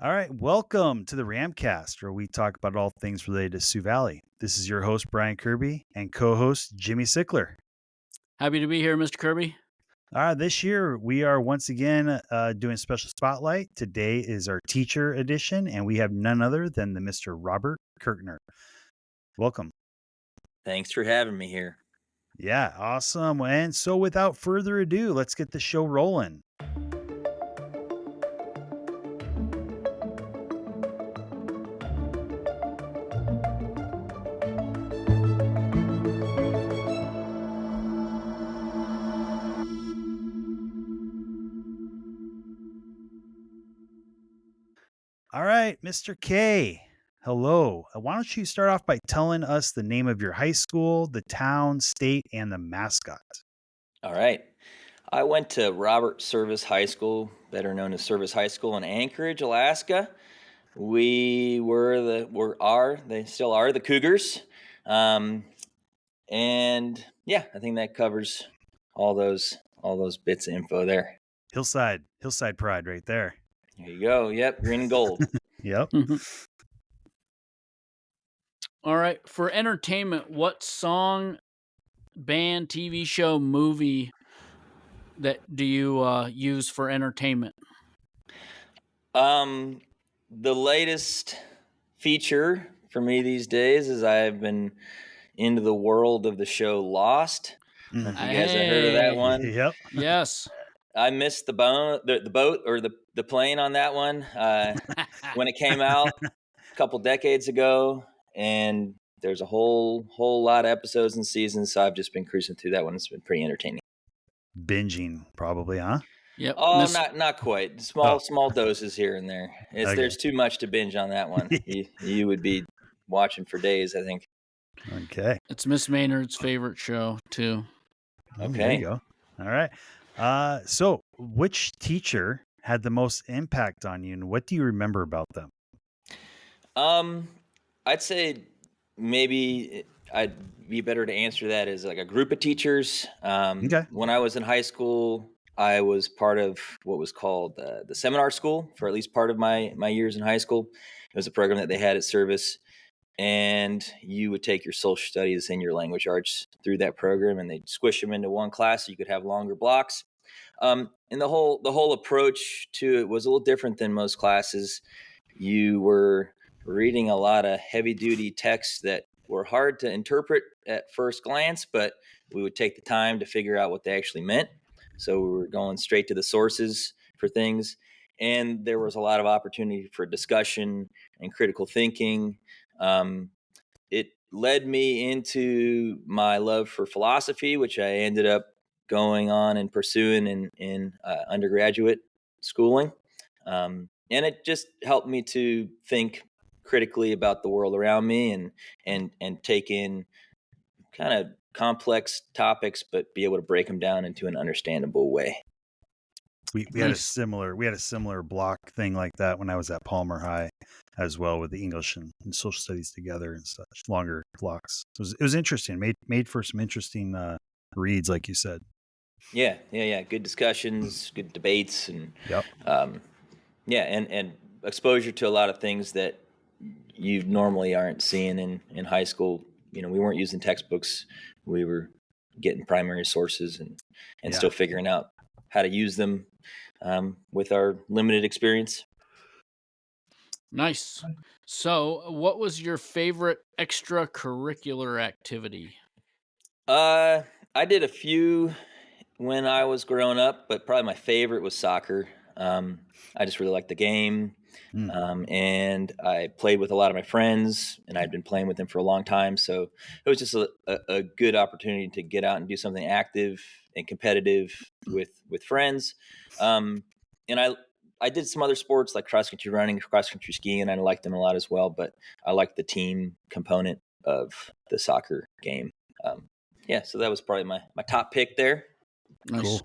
All right, welcome to the RAMcast, where we talk about all things related to Sioux Valley. This is your host, Brian Kirby, and co-host, Jimmy Sickler. Happy to be here, Mr. Kirby. This year, we are once again doing a special spotlight. Today is our teacher edition, and we have none other than the Mr. Robert Kirchner. Welcome. Thanks for having me here. Yeah, awesome. And so without further ado, let's get the show rolling. All right, Mr. K. Hello. Why don't you start off by telling us the name of your high school, the town, state, and the mascot? All right. I went to Robert Service High School, better known as Service High School in Anchorage, Alaska. They still are the Cougars. And yeah, I think that covers all those bits of info there. Hillside pride right there. There you go. Yep, green and gold. Yep. All right. For entertainment, what song, band, TV show, movie that do you use for entertainment? The latest feature for me these days is I've been into the world of the show Lost. You guys have heard of that one? Yep. Yes. I missed the boat or the plane on that one when it came out a couple decades ago, and there's a whole lot of episodes and seasons, so I've just been cruising through that one. It's been pretty entertaining. Binging, probably, huh? Yep. Oh, not quite. Small doses here and there. Okay. There's too much to binge on that one. You would be watching for days, I think. Okay. It's Miss Maynard's favorite show too. Okay. There you go. All right. So which teacher had the most impact on you, and what do you remember about them? I'd say maybe I'd be better to answer that as like a group of teachers. Okay. When I was in high school, I was part of what was called the seminar school for at least part of my years in high school. It was a program that they had at Service, and you would take your social studies and your language arts through that program, and they'd squish them into one class so you could have longer blocks. And the whole approach to it was a little different than most classes. You were reading a lot of heavy duty texts that were hard to interpret at first glance, but we would take the time to figure out what they actually meant. So we were going straight to the sources for things. And there was a lot of opportunity for discussion and critical thinking. It led me into my love for philosophy, which I ended up going on and pursuing in undergraduate schooling. And it just helped me to think critically about the world around me and take in kind of complex topics, but be able to break them down into an understandable way. We had a similar block thing like that when I was at Palmer High as well, with the English and social studies together and such, longer blocks. It was interesting. Made for some interesting reads, like you said. Yeah. Good discussions, good debates, and Yep. And exposure to a lot of things that you normally aren't seeing in high school. We weren't using textbooks. We were getting primary sources and still figuring out how to use them with our limited experience. Nice. So, what was your favorite extracurricular activity? I did a few when I was growing up, but probably my favorite was soccer. I just really liked the game. And I played with a lot of my friends, and I'd been playing with them for a long time. So it was just a good opportunity to get out and do something active and competitive with friends. And I did some other sports like cross-country running, cross-country skiing, and I liked them a lot as well. But I liked the team component of the soccer game. So that was probably my top pick there. Nice.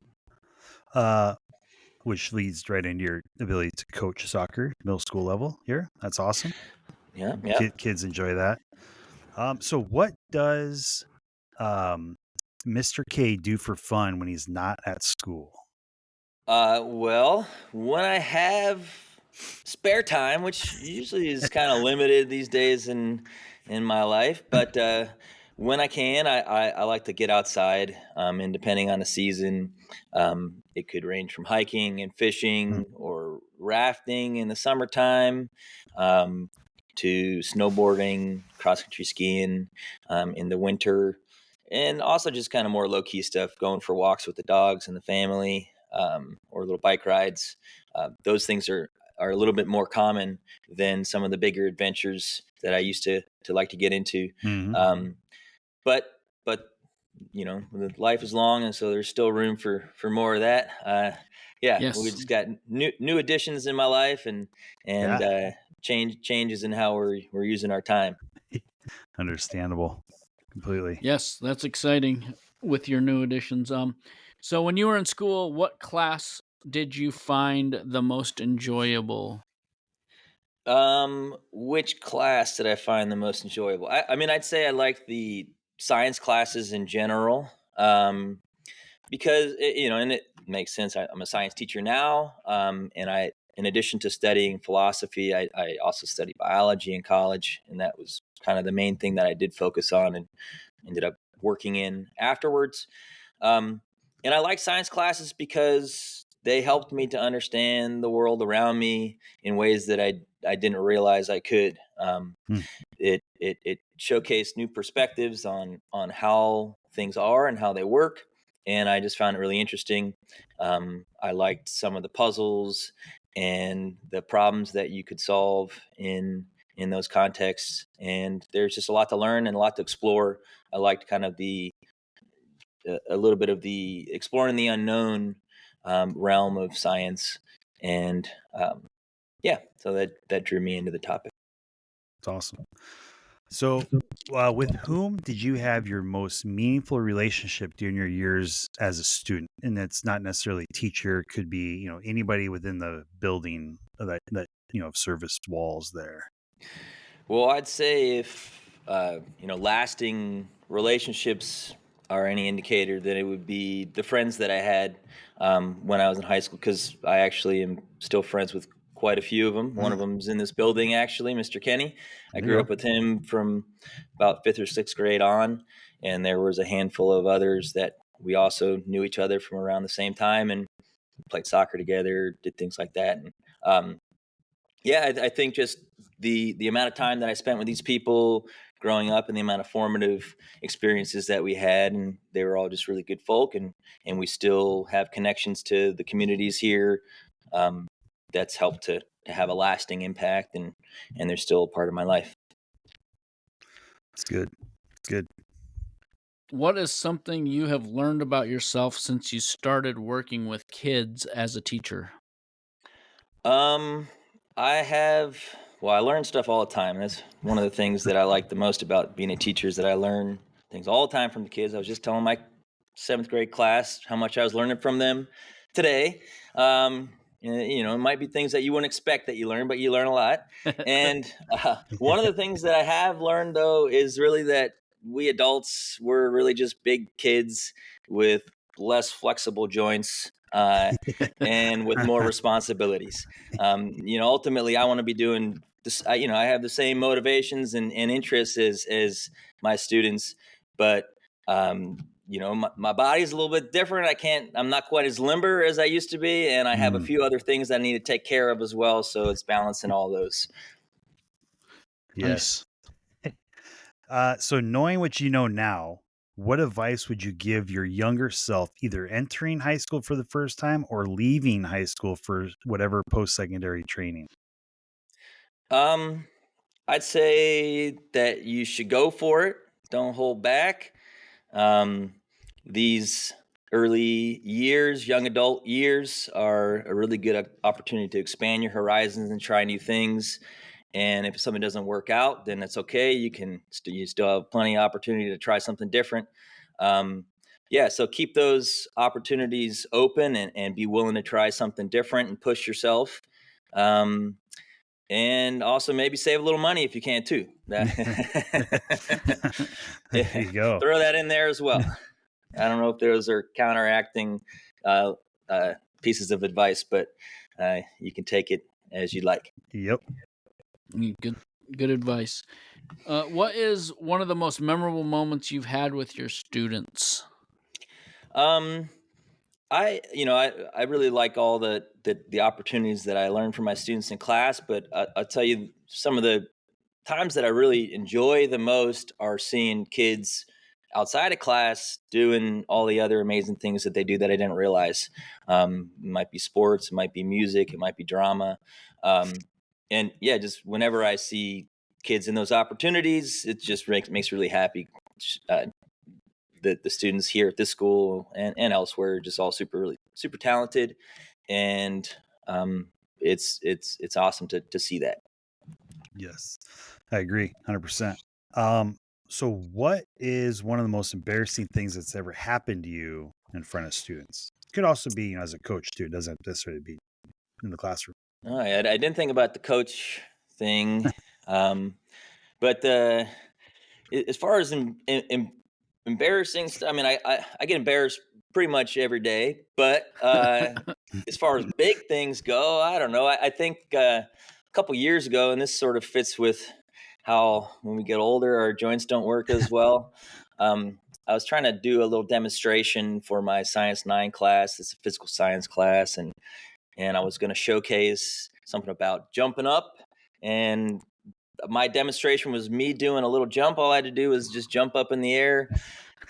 Cool. Which leads right into your ability to coach soccer, middle school level here. That's awesome. Yeah. Kids enjoy that. So what does Mr. K do for fun when he's not at school? Well, when I have spare time, which usually is kind of limited these days in my life, but when I can, I like to get outside. And depending on the season, it could range from hiking and Mm. fishing or rafting in the summertime, um, to snowboarding, cross country skiing in the winter, and also just kind of more low key stuff, going for walks with the dogs and the family, or little bike rides. Those things are a little bit more common than some of the bigger adventures that I used to like to get into. Mhm. Um, but life is long, and so there's still room for more of that. Yeah, we Yes. just got new additions in my life, and Yeah. changes in how we're using our time. Understandable. Completely. Yes, that's exciting with your new additions. So when you were in school, what class did you find the most enjoyable? Which class did I find the most enjoyable? I mean, I'd say I like the science classes in general. Because and it makes sense. I'm a science teacher now, and in addition to studying philosophy, I also studied biology in college, and that was kind of the main thing that I did focus on and ended up working in afterwards. Um, and I like science classes because they helped me to understand the world around me in ways that I didn't realize I could. Mm. It showcased new perspectives on how things are and how they work, and I just found it really interesting. I liked some of the puzzles and the problems that you could solve in those contexts, and there's just a lot to learn and a lot to explore. I liked kind of the a little bit of the exploring the unknown realm of science, and yeah, so that drew me into the topic. It's awesome. So, with whom did you have your most meaningful relationship during your years as a student? And it's not necessarily teacher; it could be anybody within the building that serviced walls there. Well, I'd say if lasting relationships are any indicator, then it would be the friends that I had when I was in high school. Because I actually am still friends with quite a few of them. One of Mm. them's in this building, actually, Mr. Kenny. I There you grew go. up with him from about fifth or sixth grade on, and there was a handful of others that we also knew each other from around the same time and played soccer together, did things like that. And yeah, I think just the amount of time that I spent with these people growing up and the amount of formative experiences that we had, and they were all just really good folk, and we still have connections to the communities here. Um, that's helped to have a lasting impact, and they're still a part of my life. It's good. It's good. What is something you have learned about yourself since you started working with kids as a teacher? Um, I have, well, I learn stuff all the time. That's one of the things that I like the most about being a teacher is that I learn things all the time from the kids. I was just telling my seventh grade class how much I was learning from them today. It might be things that you wouldn't expect that you learn, but you learn a lot. And one of the things that I have learned, though, is really that we adults, we're really just big kids with less flexible joints. And with more responsibilities. Ultimately, I want to be doing this. I have the same motivations and interests as my students, but my body's a little bit different. I'm not quite as limber as I used to be, and I have a Mm. few other things I need to take care of as well. So it's balancing all those. Yes. Nice. So knowing what you know now, what advice would you give your younger self, either entering high school for the first time or leaving high school for whatever post-secondary training? Um, I'd say that you should go for it. Don't hold back. Um, these early years, young adult years, are a really good opportunity to expand your horizons and try new things. And if something doesn't work out, then it's okay. You still have plenty of opportunity to try something different. Um, yeah, so keep those opportunities open and be willing to try something different and push yourself. Um, and also maybe save a little money if you can too. There Yeah, you go. throw that in there as well. I don't know if those are counteracting uh, pieces of advice, but you can take it as you'd like. Yep. Good advice. What is one of the most memorable moments you've had with your students? I really like all the opportunities that I learn from my students in class, but I'll tell you some of the times that I really enjoy the most are seeing kids outside of class doing all the other amazing things that they do that I didn't realize. It might be sports, it might be music, it might be drama. And yeah, just whenever I see kids in those opportunities, it just makes me really happy. Uh, the students here at this school and elsewhere are just all really super talented, and it's awesome to see that. Yes, I agree 100%. So what is one of the most embarrassing things that's ever happened to you in front of students? It could also be, as a coach too. It doesn't necessarily be in the classroom. Oh, I didn't think about the coach thing, but as far as embarrassing stuff, I mean, I get embarrassed pretty much every day. But as far as big things go, I don't know. I think a couple years ago, and this sort of fits with how when we get older, our joints don't work as well. I was trying to do a little demonstration for my Science 9 class. It's a physical science class, and I was going to showcase something about jumping up. And my demonstration was me doing a little jump. All I had to do was just jump up in the air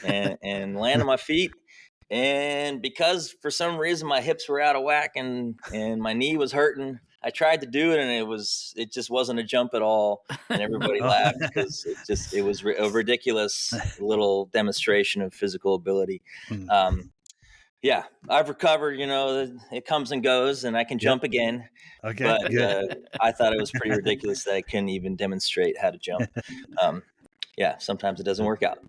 and land on my feet. And because for some reason my hips were out of whack and my knee was hurting, I tried to do it, and it just wasn't a jump at all. And everybody laughed because it was a ridiculous little demonstration of physical ability. Yeah, I've recovered. It comes and goes, and I can jump again. Okay, But good. I thought it was pretty ridiculous that I couldn't even demonstrate how to jump. Yeah, sometimes it doesn't work out.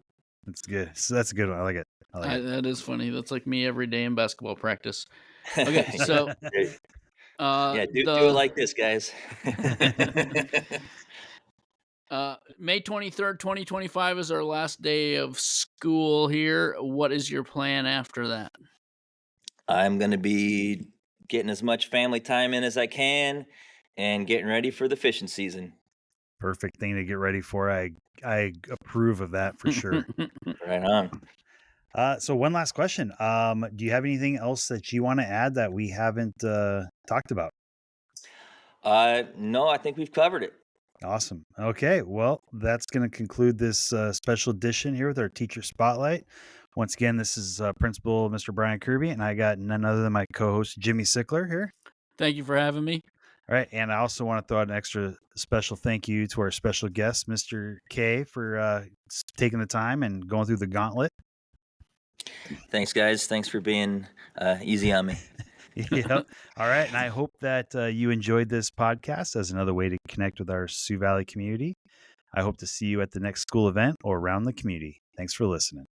That's good. So that's a good one. I like it. That is funny. That's like me every day in basketball practice. Okay, so yeah, do it like this, guys. May 23rd, 2025 is our last day of school here. What is your plan after that? I'm going to be getting as much family time in as I can and getting ready for the fishing season. Perfect thing to get ready for. I approve of that for sure. Right on. So one last question. Do you have anything else that you want to add that we haven't talked about? No, I think we've covered it. Awesome. Okay. Well, that's going to conclude this special edition here with our teacher spotlight. Once again, this is Principal Mr. Brian Kirby, and I got none other than my co-host Jimmy Sickler here. Thank you for having me. All right. And I also want to throw out an extra special thank you to our special guest, Mr. K, for taking the time and going through the gauntlet. Thanks, guys. Thanks for being easy on me. Yep. All right. And I hope that you enjoyed this podcast as another way to connect with our Sioux Valley community. I hope to see you at the next school event or around the community. Thanks for listening.